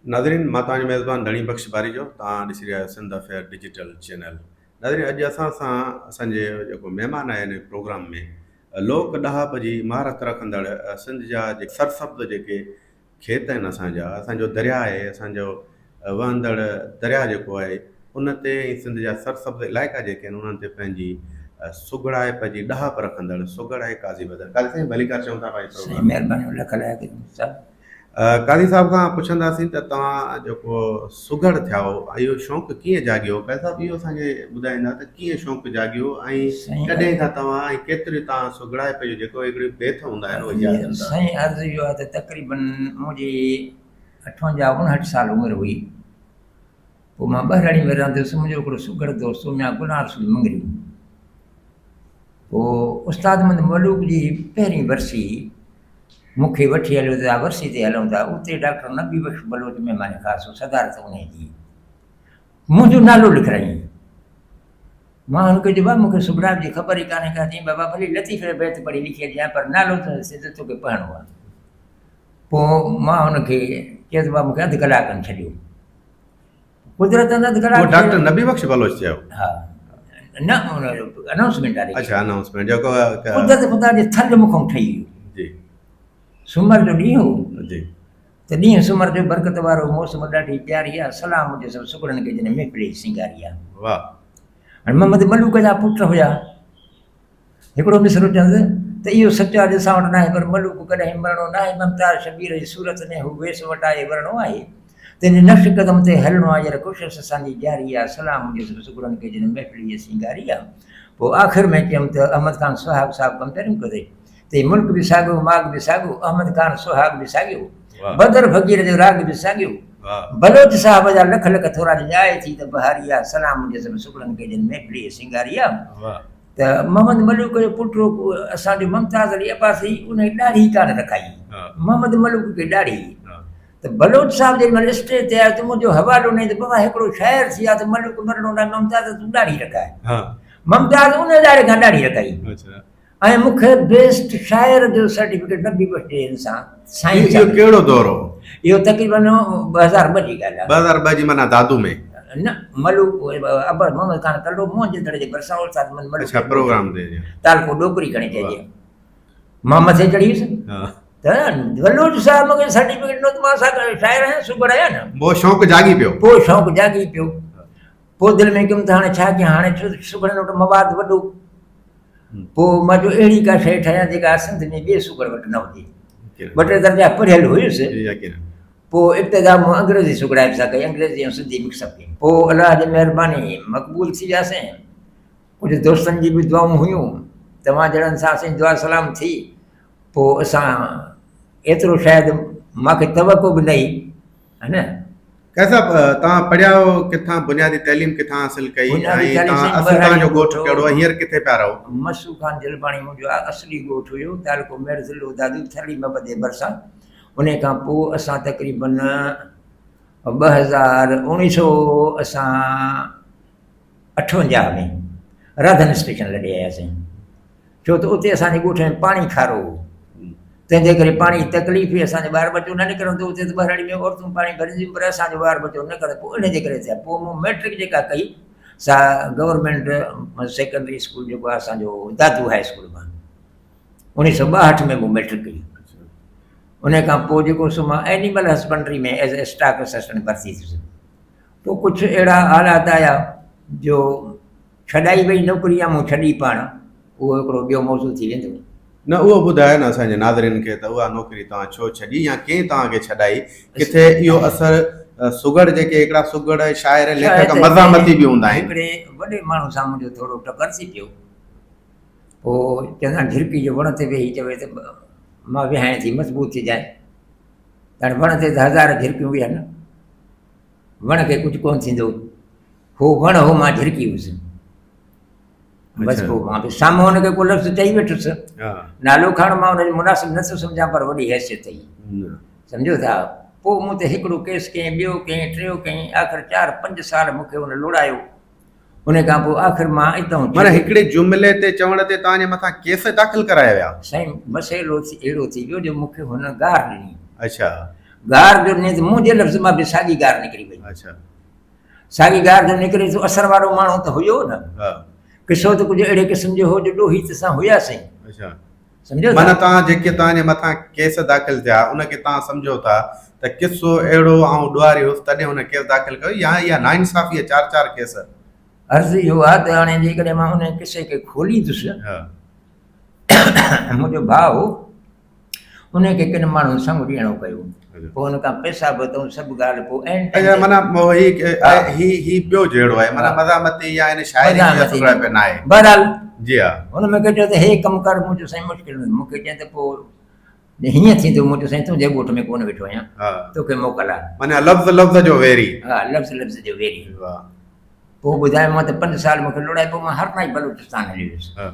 नाज़रीन, मां तव्हांजो मेज़बान धणी बख़्श बारी जो तव्हां ॾिसी रहिया आहियो सिंध अफेयर डिजिटल चैनल। नाज़रीन, अॼु असां सां असांजे जेको महिमान आया आहिनि प्रोग्राम में लोक ॾहाप जी महारत रखंदड़ सिंध जा जेके सरसब्द जेके खेत आहिनि असांजो दरिया आहे, असांजो वहंदड़ दरिया जेको आहे उन ते ऐं सिंध जा सरसब्द इलाइक़ा जेके आहिनि उन्हनि ते पंहिंजी सुगड़ाइप जी ॾहाप रखंदड़ सुगड़ आहे काज़ी बदर काज़ी साईं भलीकार चऊं था भाई साईं प्रोग्राम। महिरबानी लख लाइ साहब। काज़ी साहब खां पुछंदासीं त तव्हां जेको सुगड़ थिया इहो शौक़ु कीअं जाॻियो? काज़ी साहब इहो असांखे ॿुधाईंदा त कीअं शौक़ु जाॻियो ऐं साईं कॾहिं खां तव्हां ऐं केतिरी तव्हां सुगड़ाइप जो जेको हिकिड़ी बेथ हूंदा आहिनि उहे यादि कंदा? साईं अर्ज़ु इहो आहे त तक़रीबन मुंहिंजी 58-59 साल उमिरि हुई। पोइ मां ॿाहिराणी में रहंदो हुयुसि। मुंहिंजो हिकिड़ो सुगड़ दोस्त हो, मया गुलार रसूल मंगरी। पोइ उस्ताद मंद मलूक जी पहिरीं वरसी मूंखे वठी हलियो त वरसी ते हलूं था। उते डॉक्टर नबी बख़्श बलोच महिमान ख़ासि सदारत उन जी मुंहिंजो नालो लिखाई। मां हुनखे चयो बाबा मूंखे सुगड़ाइप जी ख़बर ई कान्हे का। चई बाबा भली लतीफ़ बैत पढ़ी लिखी अचां पर नालो त सिधो तोखे पढ़णो आहे। पोइ मां हुनखे चयो त बाबा मूंखे अधु कलाक खनि छॾियो। कुदरतनि अधु कलाक डॉक्टर नबी बख़्श बलोच चयो? हा न अनाउंसमेंट आहे। अच्छा, अनाउंसमेंट जेको कुदरत ख़ुदा जे थल मुखों ठही वियो। जी सूमर जो ॾींहुं हो जी त ॾींहुं सूमर जो बरकत वारो मौसम ॾाढी प्यारी आहे। सलाह मुंहिंजे सभु सुगड़नि खे जॾहिं महफ़िल जी सिंगारी आहे। वाह। हाणे मोहम्मद मलूक जा पुट हुया। हिकिड़ो मिसरो चवंदुसि त इहो सचु आहे असां वटि न आहे पर मलूक कॾहिं मरणो न आहे। ममताज़ शबीर जी सूरत में हू वेस वटाए वरणो आहे। तंहिंजे नक्श कदम ते हलणो आहे। हींअर कोशिशि असांजी जारी आहे। सलाह मुंहिंजे सभु सुगड़नि खे जॾहिं महफ़िल जी सिंगारी आहे। पोइ आख़िर में चयमि त अहमद ख़ान सुहाग साहिबु कमु तरियूं करे त मुल्क बि साॻियो माग बि साॻियो अहमद ख़ान सुहाग बि साॻियो बदर फ़क़ीर जो राग बि साॻियो बलोच साहिब जा लख लख थोरा ॼाए थी त बहारी आहे। सलाम मुंहिंजे सभु सुगड़नि खे जॾहिं महफ़िल जी सिंगारी आहे। त मोहम्मद मलूक जो पुटु असांजो मुमताज़ अली अब्बासी उन जी ॾाढ़ी कान रखाई। मोहम्मद मलूक खे ॾाढ़ी त बलोच साहिब जेॾी महिल स्टेज ते आयो त मुंहिंजो हवालो ॾिनई त बाबा हिकिड़ो शाइर थी आहे त मलूक मरणो न मुमताज़ तूं ॾाढ़ी रखाए। मुमताज़ उन ॾाढ़े खां ॾाढ़ी रखाई ऐं मूंखे बेस्ट शाइर जो सर्टिफिकेट नबी बख़्श ॾे सां साईं। इहो कहिड़ो दौर हो? इहो तक़रीबन 2002 जी ॻाल्हि आहे। 2002 जी माना दादू में न मलूक अबर मोहम्मद ख़ान कल्लो मोहन जे दड़े जे भरिसां उस्ताद मलूक अच्छा प्रोग्राम ते तालको डोकरी खणी चइजे मां मथे चढ़ी वियुसि त बलोच साहिब मूंखे सर्टिफिकेट ॾिनो त मां सां शाइर आहियां सुगड़ आहियां न। पोइ शौक़ु जागी पियो। पोइ शौक़ु जागी पियो। पोइ दिलि में कयुमि त हाणे छा कयां। हाणे सुगड़नि वटि मवाद वॾो। पोइ मां चयो अहिड़ी का शइ ठाहियां जेका सिंध में ॿिए सुगड़ वटि न हुजे। ॿ टे दर्जा पढ़ियल हुयुसि। पोइ इब्तिदा मूं अंग्रेज़ी सुगड़ाइप सां कई। अंग्रेज़ी ऐं सिंधी मिक्सअप कई। पोइ अलाह जी महिरबानी मक़बूल थी वियासीं। कुझु दोस्तनि जी बि दुआऊं हुयूं। तव्हां जहिड़नि सां असांजी दुआ सलाम थी। पोइ असां एतिरो शायदि मूंखे तवको बि न है न। कैसा तव्हां पढ़िया हो किथां? बुनियादी तइलीम किथां हासिल कई? तव्हांजो ॻोठु कहिड़ो आहे? हींअर किथे पिया रहो? मसू ख़ान जलबाणी मुंहिंजो असली ॻोठु हुयो। तालको मेर ज़िलो दादू थली मबद जे भरिसां। उन खां पोइ असां तक़रीबन 1958 में राधन स्टेशन लॾे आयासीं। छो त उते असांजे ॻोठ में पाणी खारो हो। तंहिंजे करे पाणी जी तकलीफ़ हुई। असांजो ॿार बचो न निकिरंदो त उते त ॿाहिराणी में औरतूं पाणी भरींदियूं पर असांजो ॿार बचो न करे। पोइ इनजे करे थिया। पोइ मूं मैट्रिक जेका कई सा गवर्नमेंट सेकेंडरी स्कूल जेको आहे असांजो दादू हाई स्कूल मां 1962 में मूं मैट्रिक कई। उन खां पोइ जेको सो मां एनिमल हस्बेंड्री में एज़ ए स्टाफ असिस्टेंट भर्ती थियुसि। पोइ कुझु अहिड़ा हालात आया जो छॾाई वई नौकिरी आहे मूं छॾी पाण। उहो हिकिड़ो ॿियो मौज़ू थी वेंदो। न उहो ॿुधायो न असांजे नाज़रीन खे त उहा नौकिरी तव्हां छो छॾी या कंहिं तव्हांखे छॾाई? किथे इहो असरु सुगड़ जेके हिकिड़ा सुगड़ शाइर लेखक मज़ामती बि हूंदा आहिनि। हिकिड़े वॾे माण्हू सां मुंहिंजो थोरो टकर थी पियो। पोइ चवंदा झिरकी जो वण ते वेही चवे त मां विहाणे थी मज़बूत थी जाए। हाणे वण ते त 1000 झिरकियूं विया न। वण खे कुझु कोन थींदो। हो वण हो मां झिरकी हुउसि। बसि पोइ मां बि साम्हूं हुनखे को लफ़्ज़ चई वेठुसि। नालो खणण मां हुनजो मुनासिबु नथो सम्झां पर वॾी हैसियत अथई। सम्झो था। पोइ मूं ते हिकिड़ो केस कयईं ॿियो कयईं टियों कयईं आख़िर 4-5 साल मूंखे हुन लोड़ायो। उन खां पोइ आख़िर मां हितां माना हिकिड़े जुमिले ते चवण ते तव्हांजे मथां केस दाख़िल कराया विया? साईं मसइलो अहिड़ो थी वियो जो मूंखे हुन गार ॾिनी। अच्छा। गार जो मुंहिंजे लफ़्ज़ मां बि साॻी गार निकिरी वई। अच्छा साॻी गार जो निकिरे तो असर वारो माण्हू त हुयो न, हा किसो त कुझु अहिड़े क़िस्म जो हो जो ॾोही त असां हुयासीं, अच्छा सम्झो माना था। तव्हां जेके तव्हांजे मथां केस दाख़िल थिया उनखे तव्हां सम्झो था त किसो अहिड़ो ऐं ॾुआरी हुअसि तॾहिं हुन केस दाख़िल कयो या इहा नाइंसाफ़ी 4 केस? अर्ज़ु इहो आहे त हाणे जेकॾहिं मां उन किसे खे खोलींदुसि, हा मुंहिंजो भाउ हो, उनखे किन माण्हुनि सां ॾियणो कयो, पोइ हुन खां पैसा बि अथऊं सभु ॻाल्हि, पोइ अच्छा माना हा। ही ॿियो जहिड़ो आहे माना हा। मज़ामती या इन शाइरी में सुगड़ाइप न आहे। बहरहाल जी हा हुन में चयो त हे कमु कर, मुंहिंजो साईं मुश्किल में मूंखे चई त पोइ हीअं थींदो, मुंहिंजो साईं तुंहिंजे ॻोठ में कोन वेठो आहियां, हा तोखे मोकल आहे। माना लफ़्ज़ लफ़्ज़ जो वेरी। हा लफ़्ज़ जो वेरी। वाह पोइ ॿुधायो मां त 5 साल मूंखे लुड़ाए, पोइ मां हर काई बलूचिस्तान हली वियुसि, हा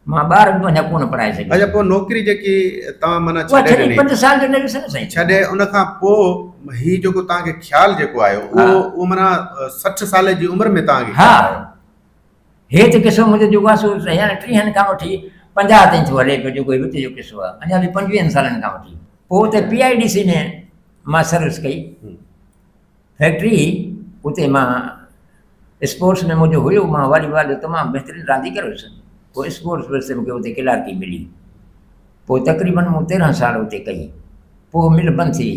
मां ॿार बि पंहिंजा कोन पढ़ाए सघियुसि। अच्छा पोइ नौकिरी जेकी तव्हां माना उहा छॾे छॾी ॾिनी 5 साल जो न वियुसि न साईं। छॾे उन खां पोइ ही जेको तव्हांखे ख़्यालु जेको आयो हा। उहो माना 60 साल जी उमिरि में तव्हांखे हा ख़्यालु आयो? हे त किसो मुंहिंजो जेको आहे सो हींअर 30 खां वठी 50 ताईं थो हले पियो, जेको विच जो किसो आहे, अञा बि 25 सालनि खां वठी। पोइ हुते PIDC में मां सर्विस कई, फैक्ट्री उते मां स्पोर्ट्स में मुंहिंजो हुयो, मां वॉलीबॉल जो तमामु बहितरीनु रांदीगर हुयुसि, पोइ स्पोर्ट्स वरिसे मूंखे उते क्लार्की मिली, पोइ तक़रीबन मूं 13 साल उते कई, पोइ मिल बंदि थी।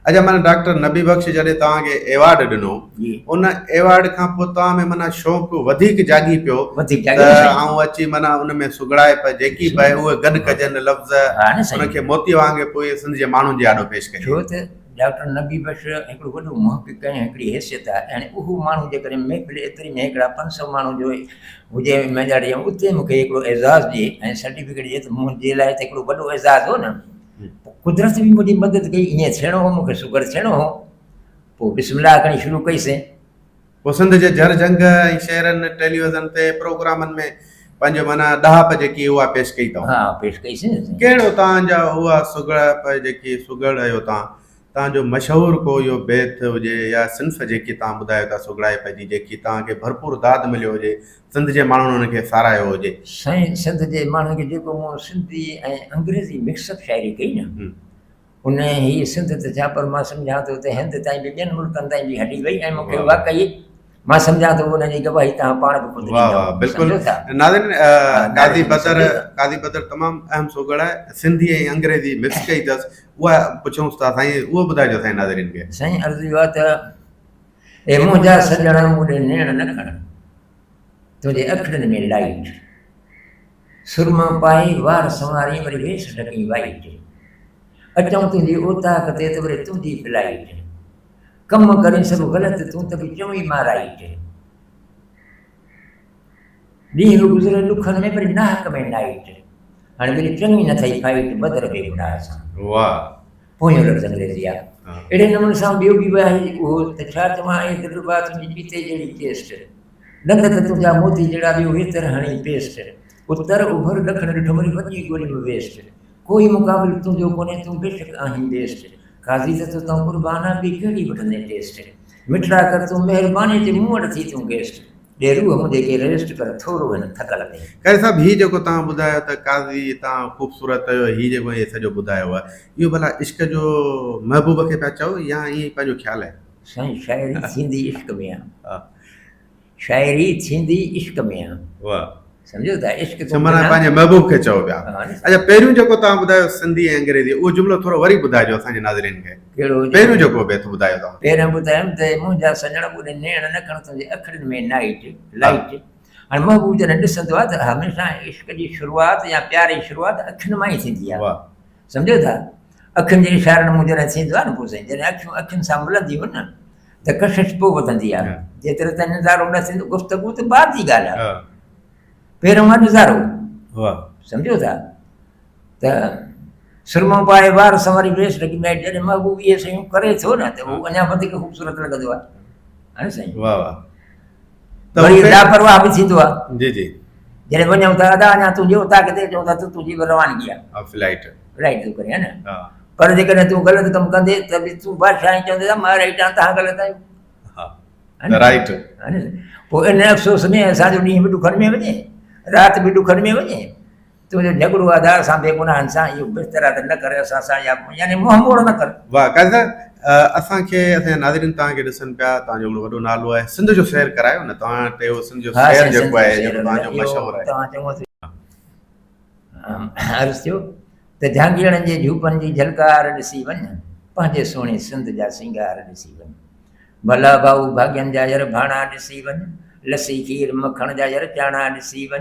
अच्छा माना डॉक्टर नबी बख्श जॾहिं तव्हांखे एवॉर्ड ॾिनो जी उन एवॉर्ड खां पोइ तव्हां में माना शौक़ु वधीक जागी पियो वधीक त जाॻियो न साईं। ऐं अची माना उन में सुगड़ाइप जेकी पए उहे गॾु कजनि लफ़्ज़ हा न साईं। उनखे मोती वांगे पोइ सिंध जे माण्हुनि जे आॾो पेश कजे। छो त डॉक्टर नबी बख्श हिकिड़ो वॾो मुहक़िक़ ऐं हिकिड़ी हैसियत आहे, ऐं उहो माण्हू जेकॾहिं महफ़िल एतिरी में हिकिड़ा 500 माण्हू जो हुजे मेजर उते मूंखे हिकिड़ो एज़ाज़ ॾिए ऐं सर्टिफिकेट ॾिए त मुंहिंजे लाइ त हिकिड़ो वॾो एज़ाज़ हो न। पोइ कुदरत बि मुंहिंजी मदद कई, ईअं थियणो हो, मूंखे शुगर थियणो हो, पोइ बिस्मिल्लाह खणी शुरू कईसीं। पोइ सिंध जे जर जंग ऐं शहरनि टेलीविज़न ते प्रोग्रामनि में पंहिंजो माना ॾहाप जेकी उहा पेश कई अथऊं। हा पेश कईसीं न। कहिड़ो तव्हांजा उहा सुगड़ाइप जेकी सुगड़ आहियो तव्हांजो मशहूरु को इहो बैत हुजे या सिंफ़ जेकी तव्हां ॿुधायो था सुगड़ाइप जी जेकी तव्हांखे भरपूर दाद मिलियो हुजे, सिंध जे माण्हुनि हुनखे सारायो हुजे? साईं सिंध जे माण्हुनि खे जेको मूं सिंधी ऐं अंग्रेज़ी मिक्सअप शाइरी कई न, उन ही सिंध त छा पर मां सम्झां थो त हिंद ताईं बि ॿियनि मुल्कनि ताईं बि हली वई, ऐं मूंखे वाक़ई मां सम्झां थो उन जी गवाही तव्हां पाण बि ख़ुदि वाह वाह बिल्कुलु नाज़रीन काज़ी बदर तमामु अहम सुगड़ आहे, सिंधी ऐं अंग्रेज़ी मिक्स कई अथसि, उहा पुछूंसि था साईं, उहो ॿुधाइजो साईं नाज़रीन खे। साईं अर्ज़ु इहो आहे त ए मुंहिंजा सॼण मूंॾे नेण न खण, तुंहिंजे अखियुनि में लाइट, सुरमा पाए वार संवारी वरी वेस ढकी वाइट, अचूं तुंहिंजी ओताक ते त वरी तुंहिंजी फ्लाइट, कम करे सभु ग़लति तूं त बि चवई मां राइट, ॾींहुं गुज़रे ॾुखनि में वरी नाहक में नाइट, हाणे वरी चङी न थई फाइट बदर बेगुनाह सां। वाह पोयों लफ़्ज़ अंग्रेज़ी आहे। अहिड़े नमूने सां ॿियो बि आहे उहो त छा चवां, ऐं दिलरुबा तुंहिंजी पीते जहिड़ी टेस्ट, ॾंद त तुंहिंजा मोती जहिड़ा ॿियो हेतर हणी पेस्ट, उत्तर उभर ॾखण ॾिठो वरी वॾी ॻोल्ही में वेस्ट, कोई मुक़ाबिल तुंहिंजो कोन्हे तूं बेशक आहीं बेस्ट, काज़ी त तूं कुर्बाना बि कहिड़ी वठंदे टेस्ट, मिठड़ा कर तूं महिरबानी ते मूं वटि थी तूं गेस्ट, ॾे रूह मुंहिंजे खे रेस्ट कर थोरो हिन थकल में। खैर साहिबु हीउ जेको तव्हां ॿुधायो त काज़ी तव्हां ख़ूबसूरत हीउ जेको इहे सॼो ॿुधायो आहे, इहो भला इश्क जो महबूब खे पिया चओ या ईअं पंहिंजो ख़्यालु आहे? साईं शाइरी थींदी इश्क में आहे, शाइरी थींदी इश्क में आहे। वाह सम्झो था, इश्क माना पंहिंजे महबूब खे चओ पिया। अच्छा पहिरियों जेको तव्हां ॿुधायो सिंधी ऐं अंग्रेज़ी, उहो जुमिलो थोरो वरी ॿुधाइजो असांजे नाज़रीन खे। कहिड़ो? पहिरियों जेको बैत ॿुधायो तव्हां। पहिरियों ॿुधायमि त मुंहिंजा सॼण ॿुॾे नेण न खण तुंहिंजे अखियुनि में नाइट लाइट, हाणे महबूब जॾहिं ॾिसंदो आहे त हमेशह इश्क जी शुरूआति या प्यार जी शुरूआति अखियुनि मां ई थींदी आहे। सम्झो था, अखियुनि जे इशारनि मूं जॾहिं थींदो आहे न, पोइ साईं जॾहिं अखियुनि सां मिलंदियूं न त कशिश पोइ वधंदी आहे, जेतिरे ताईं नज़ारो न थींदो गुफ़्तगू त बाद जी ॻाल्हि आहे, पहिरियों मां नज़ारो। सम्झो था त सुरमो पाए वार संवारी वेस लॻी में जॾहिं महबूब इहे शयूं करे थो न त उहो अञा वधीक ख़ूबसूरत लॻंदो आहे। हा न साईं। वाह वाह। वरी लापरवाह बि थींदो आहे। जी जी। जॾहिं वञूं था अदा अञा तुंहिंजी उतां किथे चऊं था तुंहिंजी बि रवानगी आहे, फ्लाइट तूं करे, है न। पर जेकॾहिं तूं ग़लति कमु कंदे त बि तूं बादशाह चवंदे मां राइट आहियां तव्हां ग़लति आहियो, राइट। हा न। पोइ इन अफ़सोस में असांजो ॾींहुं बि ॾुखनि में वञे, राति बि ॾुखनि में वञे, तुंहिंजो झगड़ो आहे त असां बेगुनाहनि सां इहो बिस्तरा त न करे असां सां यानी मुंहुं मोड़ न कर। वाह काज़ी साहिब, असांखे असांजा नाज़रीन तव्हांखे ॾिसनि पिया, तव्हांजो हिकिड़ो वॾो नालो आहे, सिंध जो शहर करायो न तव्हां वटि उहो सिंध जो हा शहर साईं, जेको आहे सिंध जो जेको तव्हांजो शहर, मशहूरु इहो आहे। तव्हां चङो अर्ज़ु थियो त झांगीरनि जे झूपनि जी झलकार ॾिसी वञ, पंहिंजे सुहिणे सिंध जा सिंगार ॾिसी वञ। भला भाऊ भाग्यनि जा यर भाणा ॾिसी वञ, लसी खीर मखण जा यर चाणा ॾिसी वञ,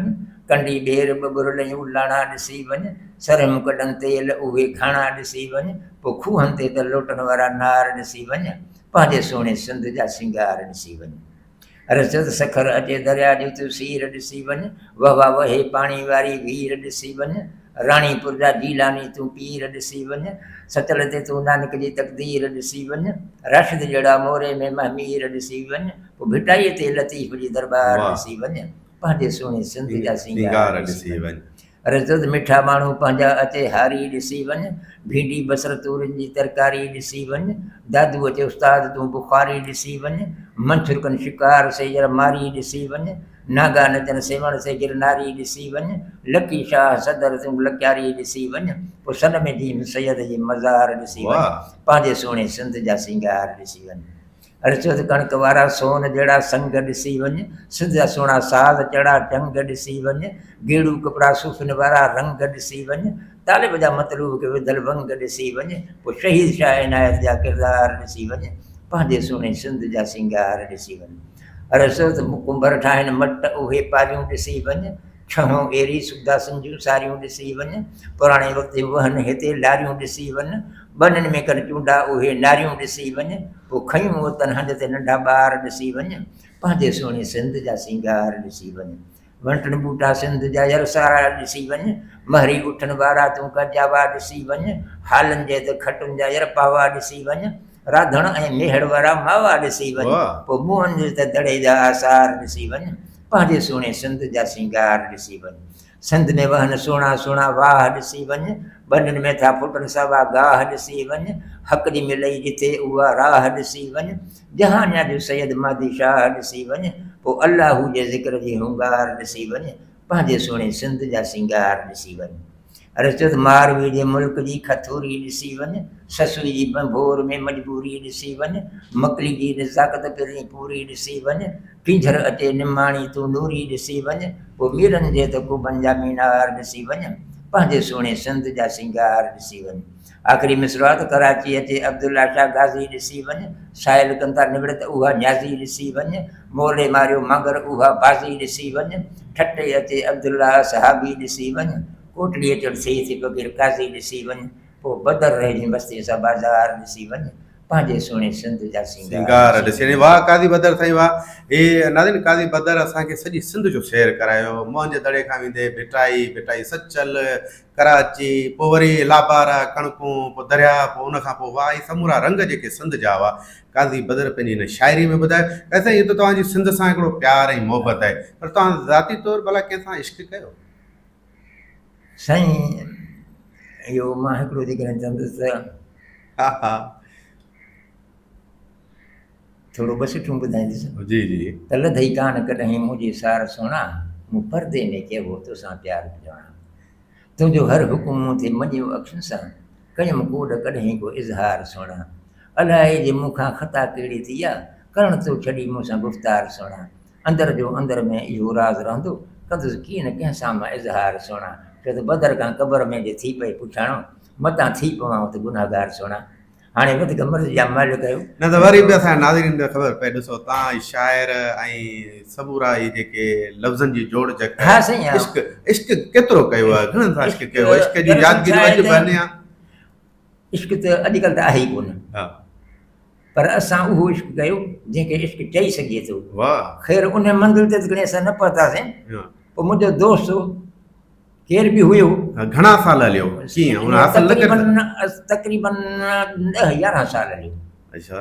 कंडी ॿेर ॿुरलयूं लाणा ॾिसी वञ, सरम कढनि तेल उहे खाणा ॾिसी वञ, पोइ खूहनि ते त लोटनि वारा नार ॾिसी वञ, पंहिंजे सुहिणे सिंध जा सिंगार ॾिसी वञ। रजत सखर अचे दरिया जो तूं सीर ॾिसी वञ, वहा वहे पाणी वारी वीर ॾिसी वञ, राणीपुर जा जीलानी तूं पीर ॾिसी वञ, सतल ते तूं नानक जी तकदीर ॾिसी वञ, राशिद जहिड़ा मोरे में महमीर ॾिसी वञ, पोइ भिटाईअ ते लतीफ़ जी दरबार वाह। ॾिसी वञ, पंहिंजे सुहिणे सिंध जा सिंगार सिंगार ॾिसी वञ। रजत मिठा माण्हू पंहिंजा अचे हारी ॾिसी वञ, भींडी बसर तूरियुनि जी तरकारी ॾिसी वञ, दादू अचे उस्ताद तूं बुखारी ॾिसी वञ, मंछुरकनि शिकार से यर मारी ॾिसी वञ, नागा नचन सेवण से गिरनारी ॾिसी वञ, लकी शाह सदर तूं लक्यारी ॾिसी वञ, पोइ सन में जीम सैयद जी मज़ार ॾिसी वञ, वाह। पंहिंजे सुहिणे सिंध जा सिंगार ॾिसी वञ। अर्चोत कणक वारा सोन जहिड़ा संग ॾिसी वञ, सिंध जा सुहिणा साज़ चड़ा टंग ॾिसी वञ, गेड़ू कपिड़ा सूफ़िन वारा रंग ॾिसी वञ, तालिब जा मतलूब खे विधल वंग ॾिसी वञ, पोइ शहीद शाह इनायत जा किरदार ॾिसी वञ, पंहिंजे सुहिणे सिंध जा सिंगार ॾिसी वञ। अर्चोत कुंभर ठाहिनि मट उहे पारियूं ॾिसी वञ, छहों एरी सुखदासनि जूं सारियूं ॾिसी वञ, पुराणे वक़्त जूं वहनि हिते लारियूं ॾिसी वञ, बननि में कनि चूंडा उहे नारियूं ॾिसी वञ, पोइ खयूं वतन हंध ते नंढा ॿार ॾिसी वञ, पंहिंजे सुहिणे सिंध जा सिंगार ॾिसी वञ। वंटण बूटा सिंध जा यर सारा ॾिसी वञ, महरी उठण वारा तूं कजावा ॾिसी वञ, हालनि जे त खटुनि जा यर पावा ॾिसी वञ, राधण ऐं मेहड़ वारा मावा ॾिसी वञ, पोइ मुंहनि जे त दड़े जा आसार ॾिसी वञ, पंहिंजे सुहिणे सिंध जा सिंगार ॾिसी वञ। सिंध में वहनि सुहिणा सुहिणा वाह ॾिसी वञ, बननि में था फुटनि सावा गाह ॾिसी वञ, हक़ जी मिलई जिते उहा राह ॾिसी वञ, जहानिया जो सैयद मादी शाह ॾिसी वञ, पोइ अल्लाह जे ज़िक्र जी हुंगार ॾिसी वञ, पंहिंजे सुहिणे सिंध जा सिंगार ॾिसी वञ। अर्चत मारवी जे मुल्क जी खथूरी ॾिसी वञ, ससुई जी भंभोर में मजबूरी ॾिसी वञ, मकली जी नज़ाकत पिरी पूरी ॾिसी वञ, टींझर अचे निमाणी तूं नूरी ॾिसी वञ, पोइ मीरनि जे त कुबन जा मीनार ॾिसी वञ, पंहिंजे सुहिणे सिंध जा सिंगार ॾिसी वञ। आख़िरी मिसरात कराची अचे अब्दुल्ला शाह गाज़ी ॾिसी वञ, साहिल कंता निवृत उहा न्याज़ी ॾिसी वञ, मोले मारियो मगर उहा बाज़ी ॾिसी वञ, ठटे अचे अब्दुल्ला सहाबी ॾिसी वञ, कोटली अचण थी फ़क़ीर काज़ी ॾिसी वञ, पोइ बदर रहिजी मस्ती सां बाज़ार ॾिसी वञ, पंहिंजे सुहिणे सिंध जा सिंगार ॾिसी वञ। वाह काज़ी बदर साईं वाह। हे नाज़रीन काज़ी बदर असांखे सॼी सिंध जो सैर करायो, मोहन जे दड़े खां वेंदे भिटाई सचल कराची, पोइ वरी लाबारा कणकूं, पोइ दरिया, पोइ उनखां पोइ वाह ही समूरा रंग जेके सिंध जा हुआ काज़ी बदर पंहिंजी हिन शाइरी में ॿुधायो। ऐसे इहो त तव्हांजी सिंध सां हिकिड़ो प्यार ऐं मोहबत आहे, पर तव्हां ज़ाती तौर भला कंहिंसां इश्क कयो? साईं इहो मां हिकिड़ो जेकॾहिं चवंदुसि त हा हा थोरो ॿ सुठियूं ॿुधाईंदुसि। जी जी। त लधई कान कॾहिं मुंहिंजी सार सुहिणा, मूं परदे में चइबो तोसां प्यार ॼाणा, तुंहिंजो हर हुकुम मूं ते मञियो अखियुनि सां, कयुमि कोड कॾहिं को इज़हार सुहिणा, अलाए जे मूंखां ख़ता कहिड़ी थी आहे, करण तो छॾी मूंसां गुफ़्तार सुहिणा, अंदरि जो अंदरि में इहो राज़ रहंदो, कंदुसि कीअं न कंहिंसां मां इज़हार सुहिणा, छो त बदर खां क़बर में जे थी पई पुछाणो, मतां थी पवां त गुनाहगार सुहिणा। हाणे वधीक मर्ज़ जा मालिक आहियो। न त वरी बि असांजा नाज़रीन खे ख़बर पए, ॾिसो तव्हां शाइर ऐं सबूरा ई जेके लफ़्ज़नि जी जोड़ जक हा साईं, इश्क केतिरो कयो आहे, घणनि सां इश्क कयो आहे, इश्क जी यादगिरी अॼु बि अञा इश्क त अॼुकल्ह त आहे ई कोन, पर असां उहो इश्क कयो जंहिंखे इश्क चई सघिजे थो। वाह। ख़ैर उन मंज़िल ते गणे असां न पहुतासीं, पोइ मुंहिंजो दोस्त केर बि हुयो, घणा साल हलियो, कीअं हुन हासिल न करे? तक़रीबन 10-11 साल हलियो। अच्छा,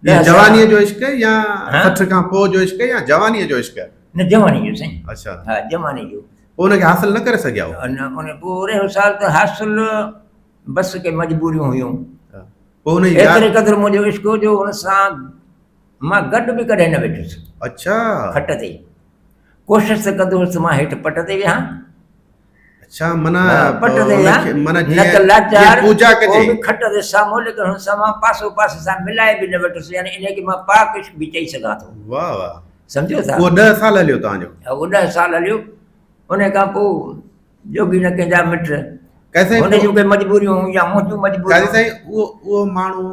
जवानीअ जो इश्क या 60 खां पोइ जो इश्क या जवानीअ जो इश्क? न जवानी जो साईं। अच्छा, हा जवानी जो। पोइ हुनखे हासिल न करे सघिया हो? न उन पूरे साल त हासिल बस के मजबूरियूं हुयूं, पोइ हुन एतिरे क़दुरु मुंहिंजो इश्क जो हुन सां मां गॾु बि कॾहिं न वेठुसि। अच्छा, खट ते कोशिशि त कंदो हुउसि मां हेठि पट ते वियां, छा माना पट ते या माना न त जीअं लाचार पूजा पोइ कजे बि खट ते साम्हूं लेकिन हुन सां मां पासो पासे सां मिलाए बि न वठुसि यानी इन खे मां पाक बि चई सघां थो वाह वाह सम्झो था उहो 10 साल हलियो तव्हांजो उहो 10 साल हलियो उन खां पोइ जोगी न कंहिंजा मिट काई साईं हुन जूं के मजबूरियूं या मुंहिंजूं काजी मजबूरियूं साईं उहो माण्हू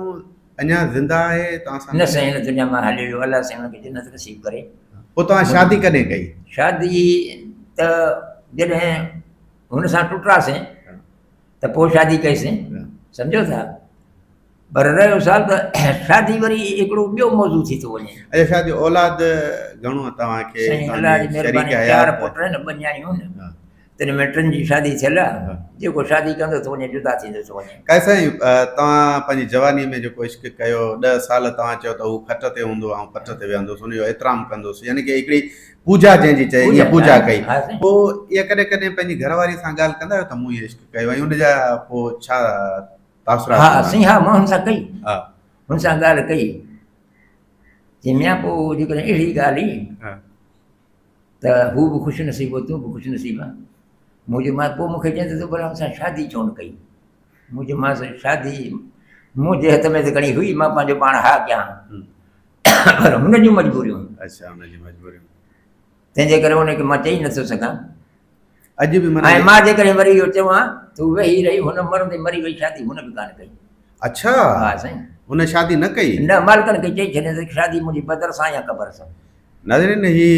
अञा ज़िंदा आहे तव्हां सां न साईं हिन दुनिया मां हली वियो अलाह साईं हुनखे जन्नत नसीब करे पोइ तव्हां शादी कॾहिं कई शादी त जॾहिं हुन सां टुटासीं त पोइ शादी कईसीं सम्झो था पर रहियो साल त शादी वरी हिकिड़ो ॿियो मौज़ू थी थो वञे अच्छा शादी औलाद घणो आहे तव्हांखे साईं अलाह जी तव्हांजी शरीक महिरबानी 4 हयात पुट आहिनि 2 न्याणियूं आहिनि हा। तॾहिं में 3 जी शादी थियल आहे जेको शादी कंदो थो वञे जुदा थींदो थो वञे काई साईं तव्हां पंहिंजी जवानी में जेको इश्क कयो 10 साल तव्हां चयो त हू खट ते हूंदो ऐं पट ते वेहंदुसि हुनजो एतिराम कंदुसि यानी कि हिकिड़ी पूजा जंहिंजी चए ईअं पूजा कई हा साईं पोइ इहा कॾहिं कॾहिं पंहिंजी घरवारी सां ॻाल्हि कंदा आहियो त मूं इहो इश्क कयो ऐं हुनजा पोइ छा तासुरात हा हूंदा? साईं हा मां हुन सां कई हा हुन सां ॻाल्हि कई चई मियां पोइ जेकॾहिं अहिड़ी ॻाल्हि हुई हा त हू बि ख़ुशि नसीबु हो तूं बि ख़ुशि नसीबु आहे मुंहिंजो मां पोइ मूंखे चवंदो त भला हुन सां शादी छो न कई मुंहिंजो मां शादी मुंहिंजे हथ में त घणी हुई मां पंहिंजो पाण हा कयां पर हुन जूं मजबूरियूं अच्छा हुनजी मजबूरियूं तंहिंजे करे हुनखे मां चई नथो सघां अॼु बि माना ऐं मां जेकॾहिं वरी इहो चवां तूं वेही रही हुन मरंदे मरी वई शादी हुन बि कान कई अच्छा हा साईं हुन शादी न कई न मालिकनि खे चई छॾियईं त शादी मुंहिंजी बदर सां या क़बर सां नाज़रीन ही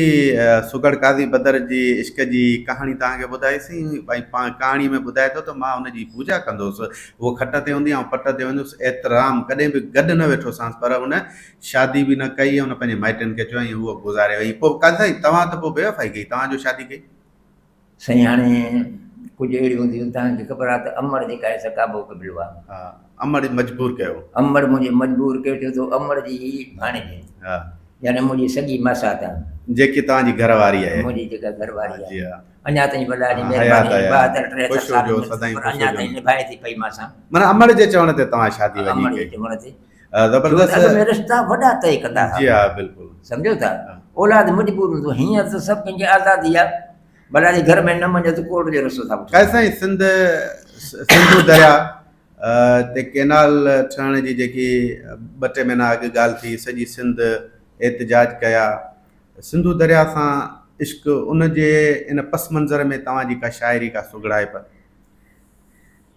सुगड़ काज़ी बदर जी इश्क जी कहाणी तव्हांखे ॿुधाईसीं भई कहाणी में ॿुधाए थो त मां हुनजी पूजा कंदुसि उहो खट ते हूंदी ऐं पट ते वेंदुसि एतिराम कॾहिं बि गॾु न वेठोसांसि पर हुन शादी बि न कई हुन पंहिंजे माइटनि खे चयईं उहो गुज़ारे वई पोइ काज़ी साईं तव्हां त पोइ बेवफ़ाई कई तव्हांजो शादी कई साईं हाणे कुझु अहिड़ियूं हूंदियूं तव्हांखे ख़बर आहे त अमर जेका आहे सकाबो क़बिलो आहे हा अमर मजबूर कयो अमर मुंहिंजे मजबूर कयो थियो त अमर जी भाणेजी हा यानी मुंहिंजी सॼी मासात आहे जेकी तव्हांजी घरवारी आहे मुंहिंजी जेका घरवारी जी आहे हा अञा ताईं वॾा जी हयात महिरबानी आहे 72 ख़ुशि 73 साल हुजो में सदाईं पर ख़ुशि अञा हुजो ताईं निभाए थी पई मां सां माना अमर जे चवण ते तव्हां शादी वञी अमर कई जे चवण ते ज़बरदस्त अॻ में रिश्ता वॾा तय कंदा जी हुआ हा बिल्कुलु सम्झो था औलाद मजबूर हूंदो हीअं त सभु कंहिंखे आज़ादी आहे भला जे घर में न मञो त कोर्ट जो रस्तो था काई साईं सिंधु दरिया ते केनाल ठहण जी जेकी 2-3 महीना अॻु ॻाल्हि थी सॼी सिंध एतिजाज कया सिंधु दरिया सां इश्क उनजे इन पस मंज़र में तव्हांजी का शाइरी का सुगड़ाइप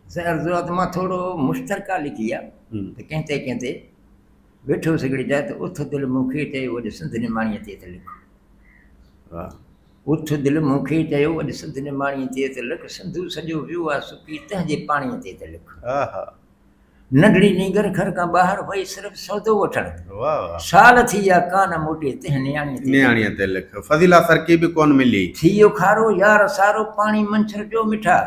सर ज़रूरत मां थोरो मुश्तरका लिखी आहे त कंहिं ते वेठो सॻड़ी जाए त उथ दिलि मूंखे चयो अॼु सिंध निमाणीअ ते त लिख उथ दिलि मूंखे चयो अॼु सिंध निमाणीअ ते त लिख सिंधु सॼो वियो आहे सुकी तंहिंजे पाणीअ ते त लिख नंढड़ी नीगर घर खां ॿाहिरि वई सिर्फ़ु सौदो वठणु साल थी विया कान मोटे तंहिं नियाणीअ ते लिख फज़ीला सरकी बि कोन मिली थी वियो खारो यार सारो पाणी मंछर जो मिठा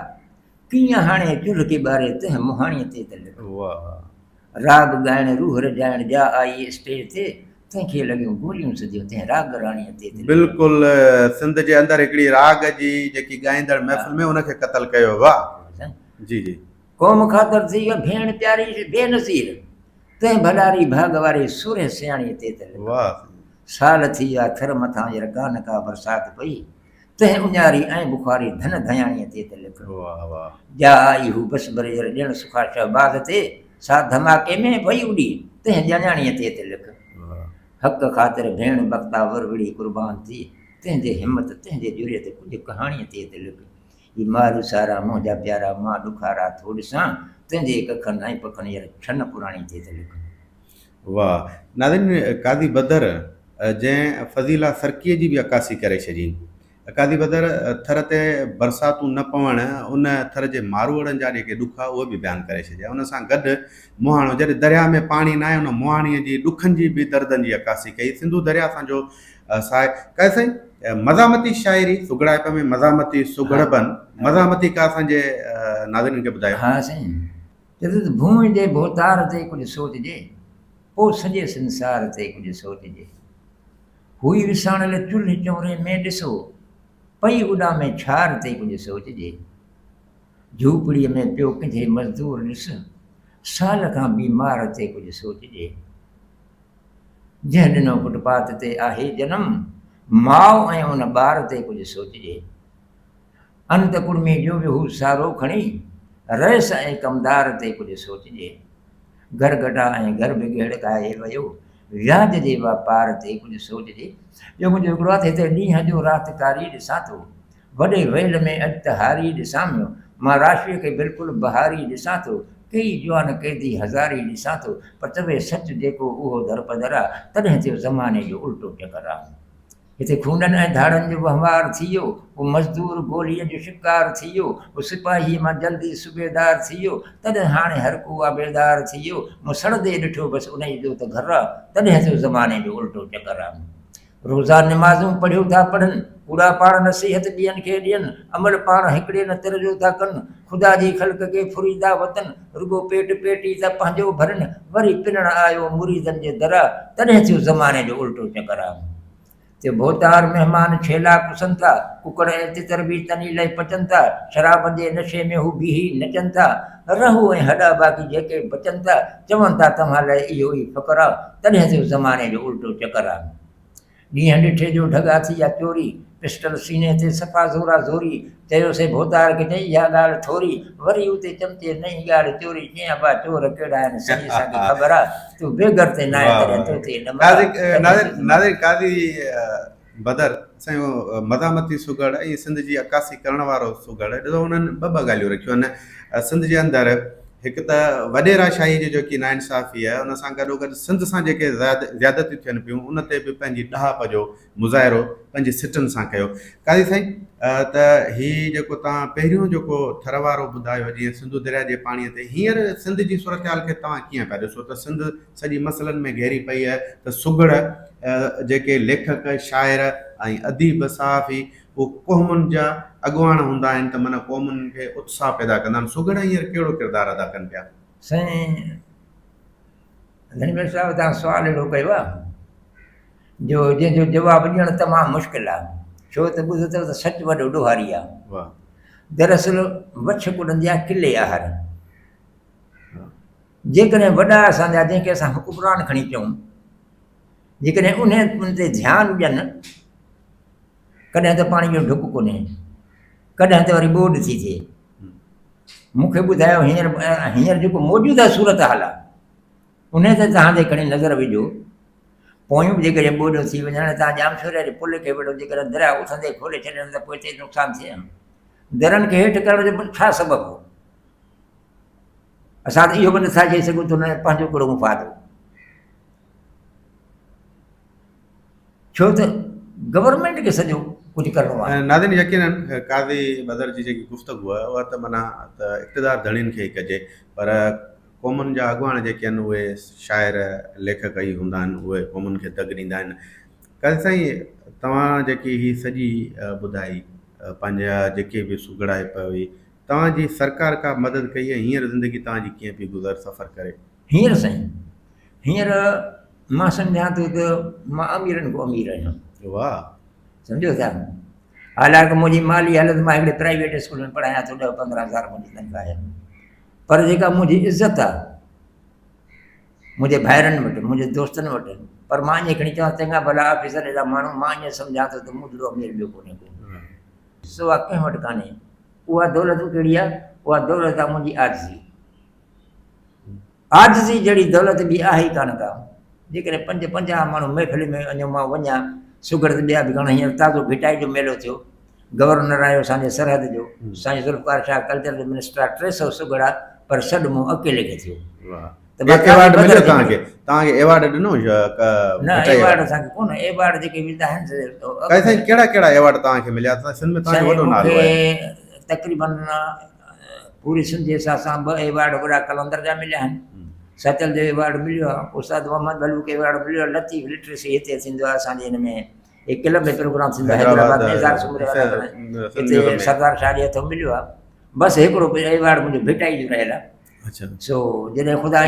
कीअं हाणे चुल्ह के ॿारे तंहिं मुहाणीअ ते त लिख राग ॻाइण रूह रजाइण जा आई स्टेज ते तंहिंखे लॻियूं गोलियूं सदियूं तंहिं राग राणीअ ते बिल्कुलु सिंध जे अंदरि हिकिड़ी राग जी जेकी ॻाईंदड़ महफ़िल में उनखे क़तल कयो वाह जी जी क़ौम ख़ातिर थी विया भेण प्यारी बेनज़ीर तंहिं भॾारी भाग वारे सुर सियाणीअ ते त वाह साल थी विया थर मथां हींअर कान का बरसाति पई तंहिं उञारी ऐं बुखारी धन धयाणीअ ते त लिख जा आई हू बस बरेजर ॼण सुखा शहबाज़ ते सा धमाके में भई उॾी तंहिं ॼाणाणीअ ते त लिख हक़ ख़ातिर भेण बख़्तावर विड़ी क़ुर्बान थी तंहिंजे हिमत तंहिंजे जुरियत कुझु कहाणीअ ते त लिख ही मारू सारा मुंहिंजा प्यारा मां ॾुखारा थो ॾिसां तंहिंजे कखनि ऐं पखनि हींअर छन पुराणी ते त लिख वाह नाज़रीन काज़ी बदर जंहिं फज़ीला सरकीअ जी बि अकासी करे छॾी काज़ी बदर थर ते बरसातूं न पवण उन थर जे मारूअड़नि जा जेके ॾुख उहे बि बयानु करे छॾिया उन सां गॾु मुहाणो जॾहिं दरिया में पाणी न आहे उन मुहाणीअ जी ॾुखनि जी बि दर्दनि जी अकासी कई सिंधु दरिया सां जो साए काई साईं मज़ामती शाइरी सुगड़ाइप में मज़ामती सुगड़बन मज़ामती का असांजे नाज़रीन खे ॿुधायो हा साईं चए त भूमि जे भोतार ते कुझु सोचजे पोइ सॼे संसार ते कुझु सोचजे हुई विसाणल चुल्ह चौरे में ॾिसो पई उॾा में छार ते कुझु सोचजे झूपड़ीअ में पियो कंहिंजे मज़दूर ॾिस साल खां बीमार ते कुझु सोचजे जंहिं ॾिनो फुटपाथ ते आहे जनम माउ ऐं उन ॿार ते कुझु सोचजे अंत कुड़मी जो बि हू सारो खणी रहिस ऐं कमदार ते कुझु सोचिजे घर गटा ऐं घर बिगेड़ खाए वियो व्याज जे वापार ते कुझु सोचिजे ॿियो मुंहिंजो हिकिड़ो आहे त हिते ॾींहं जो राति कारी ॾिसां थो वॾे वेल में अॼु त हारी ॾिसां पियो मां राशीअ खे बिल्कुलु बहारी ॾिसां थो कई जवान कैदी हज़ारी ॾिसां थो पर चवे सच जेको उहो दरपदर आहे तॾहिं थियो ज़माने जो उल्टो चकर आहे हिते खूननि ऐं धाड़नि जो वहिंवार थी वियो उहो मज़दूर गोलीअ जो शिकार थी वियो उहो सिपाहीअ मां जल्दी सूबेदार थी वियो तॾहिं हाणे हर को आबेदार थी वियो मूं सड़दे ॾिठो बसि उन जो त घर आहे तॾहिं थियो ज़माने जो उल्टो चकर आहे रोज़ा निमाज़ूं पढ़ियो था पढ़नि कूड़ा पाण नसीहत ॿियनि खे ॾियनि अमल पाण हिकिड़े न तिर जो था कनि ख़ुदा जी ख़ल्क़ खे फुरीदा वतन रुगो पेट पेटी था पंहिंजो भरनि वरी पिनण आयो मुरीदनि जे दर तॾहिं थियो ज़माने जो उल्टो चकर आहे ते भोतार महिमान छेला कुसनि था कुकड़ ऐं तितर बि तनी लही पचनि था शराब जे नशे में हू बीही नचनि था रहू ऐं हॾा बाक़ी जेके बचनि था चवनि था तव्हां लाइ इहो ई फ़क़्रु आहे तॾहिं थियो ज़माने जो उल्टो चकर आहे ॾींहं ॾिठे जो ढगा थी या चोरी पिस्टल सीने ते सफ़ा ज़ोरा ज़ोरी चयोसीं भोतार खे चई इहा ॻाल्हि थोरी वरी उते चमचे नई ॻाल्हि चोरी कीअं बा चोर कहिड़ा आहिनि सॼी असांखे ख़बर आहे तूं बेघर ते न आहे तॾहिं तो नाज़रीन काज़ी बदर असांजो मदामती सुगड़ ऐं सिंध जी अकासी करण वारो सुगड़ ॾिसो उन्हनि ॿ ॻाल्हियूं रखियूं आहिनि सिंध जे अंदरि हिकु त वॾेराशाही जी जेकी नाइंसाफ़ी आहे उन सां गॾोगॾु सिंध सां जेके ज़्यादतियूं थियनि पियूं उन ते बि पंहिंजी ॾहाप जो मुज़ाहिरो पंहिंजी सिटनि सां कयो काज़ी साईं त हीअ जेको तव्हां पहिरियों जेको थर वारो ॿुधायो जीअं सिंधु दरिया जे पाणीअ ते हींअर सिंध जी सूरत हाल खे तव्हां कीअं पिया ॾिसो त सिंध सॼी मसइलनि में घेरी पई आहे त सुगड़ जेके लेखक शाइर ऐं अदीब सहाफ़ी उहो क़ौमुनि जा अॻुवान हूंदा आहिनि त माना क़ौमुनि खे उत्साह पैदा कंदा आहिनि सुगड़ हींअर कहिड़ो किरदारु अदा कनि पिया साईं धनीवर साहिबु तव्हां सुवालु अहिड़ो कयो आहे जो जंहिंजो जवाबु ॾियणु तमामु मुश्किल आहे छो त ॿुधो अथव त सच वॾो ॾोहारी आहे दरअसल वछ कुॾंदी आहे किले आहार जेकॾहिं वॾा असांजा जंहिंखे असां हुकुमरान खणी चऊं जेकॾहिं उन ते ध्यानु ॾियनि कॾहिं त पाणी जो ढुक कोन्हे कॾहिं त वरी ॿोॾि थी थिए मूंखे ॿुधायो हींअर जेको मौजूदा सूरत हाल आहे उन ते तव्हांजे खणी नज़र विझो पोयूं बि जेकॾहिं ॿोॾियूं थी वञनि तव्हां जामशोर जे पुल खे वेठो जेकॾहिं दरिया उथंदे खोले छॾनि त पोइ हिते नुक़सानु थिए दरनि खे हेठि करण जो छा सबबु हो असां त इहो बि नथा चई सघूं त हुन पंहिंजो कहिड़ो मुफ़ाद हो छो त गवर्नमेंट खे सॼो कुझु करिणो आहे नाज़रीन यकीनन काज़ी बदर जी जेकी गुफ़्तगू आहे उहा त माना त इक़्तिदार धणियुनि खे ई कजे पर क़ौमुनि जा अॻुवान जेके आहिनि उहे शाइर लेखक ई हूंदा आहिनि उहे क़ौमुनि खे दग ॾींदा आहिनि काज़ी साईं तव्हां जेकी हीअ सॼी ॿुधाई पंहिंजा जेके बि सुगड़ाए पई तव्हांजी सरकार का मदद कई आहे हींअर ज़िंदगी तव्हांजी कीअं पई गुज़र सफ़र करे हींअर साईं हींअर मां सम्झां थो त मां अमीरनि खां अमीर आहियां वाह सम्झो था हालांकि मुंहिंजी माली हालत मां हिकिड़े प्राइवेट स्कूल में पढ़ायां थो 10-15 हज़ार मुंहिंजी तनख़्वाह आहे पर जेका मुंहिंजी इज़त आहे मुंहिंजे भाइरनि वटि मुंहिंजे दोस्तनि वटि पर मां ईअं खणी चवां चङा भला ऑफिसर अहिड़ा माण्हू मां ईअं सम्झां थो त मूं जहिड़ो अमीर ॿियो कोन्हे को सो आहे कंहिं वटि कान्हे उहा दौलत कहिड़ी आहे उहा दौलत आहे मुंहिंजी आजिज़ी जहिड़ी दौलत बि आहे ई कान का जेकॾहिं 50 माण्हू महफ़िल में वञो मां वञा सुगड़ ते ॿिया बि घणा हींअर ताज़ो भिटाई जो मेलो थियो गवर्नर आयो असांजे सरहद जो साईं ज़ुल्फ़िकार शाह कल्चरल मिनिस्टर आहे 300 सुगड़ आहे पर सॾु मूं अकेले खे थियो तव्हांखे एवार्ड ॾिनो न एवार्ड असांखे कोन एवार्ड जेके मिलंदा आहिनि कहिड़ा एवार्ड तव्हांखे मिलिया सिंध में तव्हांजो वॾो नालो आहे तक़रीबन पूरी सिंध जे हिसाब सां 2 एवार्ड वॾा कलंदर जा मिलिया आहिनि सतल जो एवार्ड मिलियो आहे उस्ताद मोहम्मद बलूक एवार्ड मिलियो आहे लतीफ़ लिटरेसी हिते थींदो आहे असांजे हिन में हिकु क्लब में प्रोग्राम थींदो आहे हैदराबाद में हिते सरदार शाह जे हथों मिलियो आहे बसि हिकिड़ो एवार्ड मुंहिंजो भिटाई जो रहियल आहे सो जॾहिं ख़ुदा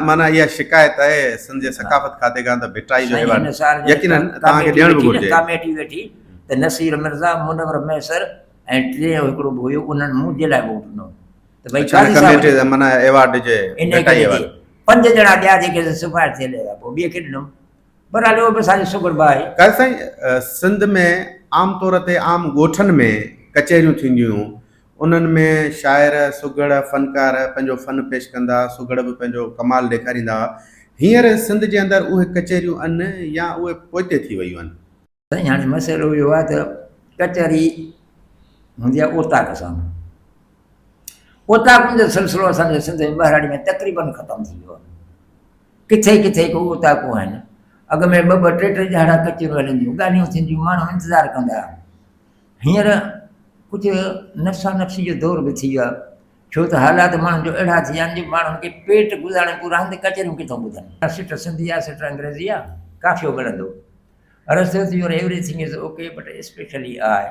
माना इहा शिकायत आहे सिंध जे सकाफ़त खाते खां त भिटाई जो एवार्ड यकीनन तव्हांखे ॾियणु बि घुरिजे कमेटी वेठी त नसीर मिर्ज़ा मुनवर मैसर ऐं 3 हिकिड़ो बि हुयो उन्हनि मूं जे लाइ वोट ॾिनो त भई कमेटी माना एवार्ड जे इन करे 5 ॼणा ॿिया जेके सिफ़ारिश थियल हुआ पोइ ॿिए खे ॾिनो बराबरि उहो बि असांजी सुगड़ आहे काज़ी साईं सिंध में आम तौर ते आम ॻोठनि में कचहरियूं थींदियूं हुयूं उन्हनि में शाइर सुगड़ फ़नकार पंहिंजो फ़न पेश कंदा, सुगड़ बि पंहिंजो कमाल ॾेखारींदा हुआ। हींअर सिंध जे अंदरि उहे कचहरियूं आहिनि या उहे पोइते थी वियूं आहिनि? साईं हाणे मसइलो इहो आहे त कचहरी हूंदी आहे ओताक सां, ओताकुनि जो सिलसिलो असांजे सिंध में ॿाहिराड़ी में तक़रीबन ख़तमु थी वियो आहे। किथे किथे को ओताकूं आहिनि, अॻ में ॿ ॿ टे टे ॾहाड़ा कचहरियूं हलंदियूं, ॻाल्हियूं थींदियूं, माण्हू इंतज़ारु कंदा। हींअर कुझु नफ़्सा नफ़्सी जो दौर बि थी वियो आहे, छो त हालात माण्हुनि जो अहिड़ा थी विया आहिनि जो माण्हुनि खे पेट गुज़ारण पूरा आहिनि त कचहरियूं किथां ॿुधनि। सिट सिंधी आहे, सिट अंग्रेज़ी आहे, काफ़ियो मिलंदो। अरस्तु your everything is okay but specially I,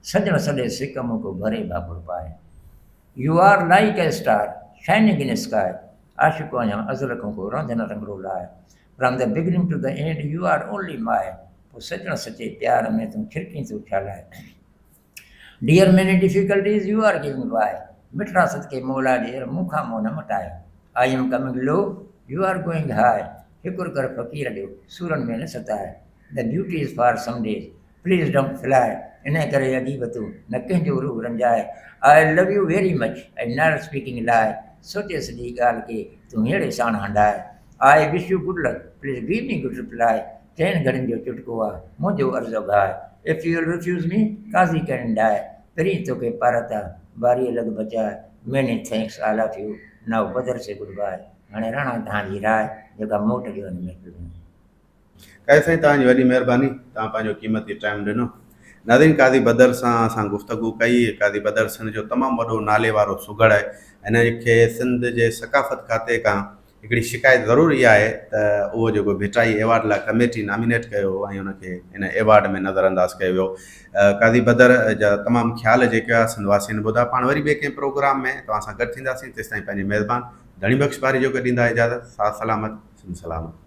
सजण सॾे सिक मुको भरे बाबुड़ पाए। You are like a star shining in sky, आशिक़ो आहियां अज़ल खां को रंधन रंगड़ो लाइ, from the beginning to the end you are only माए। पोइ सजण सचे प्यार में तूं खिड़की तूं ठालाए। Dear many difficulties you are giving by, मिठड़ा सदके मौला ॾेर मूंखां मोह न मटाए। I am coming low you are going high, शुक्र कर फ़क़ीर ॾियो सूरनि में न सताए। The beauty is for some days please don't fly, इन करे अजीब तूं न कंहिंजो रूह रंजाए। I love you very much I not speaking lie, सोचे सॼी ॻाल्हि खे तूं अहिड़े साण हंडाए। I wish you good luck please give me good reply, चइनि घड़ियुनि जो चुटको आहे मुंहिंजो अर्ज़ो घाए। If you refuse mid Qazi can die, पहिरीं तोखे पारता बारीअ लॻ बचाए। Many thanks I love you now बदर से गुड बाय। हाणे राणा तव्हांजी राय जेका मोट ॾियो हिन में। काई साईं तव्हांजी वॾी महिरबानी, तव्हां पंहिंजो क़ीमती टाइम ॾिनो। नाज़रीन, क़ाज़ी बदर सां असां गुफ़्तगू कई। क़ाज़ी बदर सिंध जो तमामु वॾो नाले वारो सुगड़ आहे। हिन खे सिंध जे सक़ाफ़त खाते खां हिकिड़ी शिकायत ज़रूरु इहा आहे त उहो जेको भिटाई एवार्ड लाइ कमेटी नॉमिनेट कयो ऐं उनखे इन एवार्ड में नज़रअंदाज़ कयो वियो। क़ाज़ी बदर जा तमामु ख़्याल जेके आहे सिंध वासियुनि ॿुधा। पाण वरी ॿिए कंहिं प्रोग्राम में तव्हां सां गॾु थींदासीं। तेसिताईं पंहिंजी महिरबानी धणी बख़्श बारी जो ॾींदा इजाज़त। साथ सलामत, सिंध सलामत।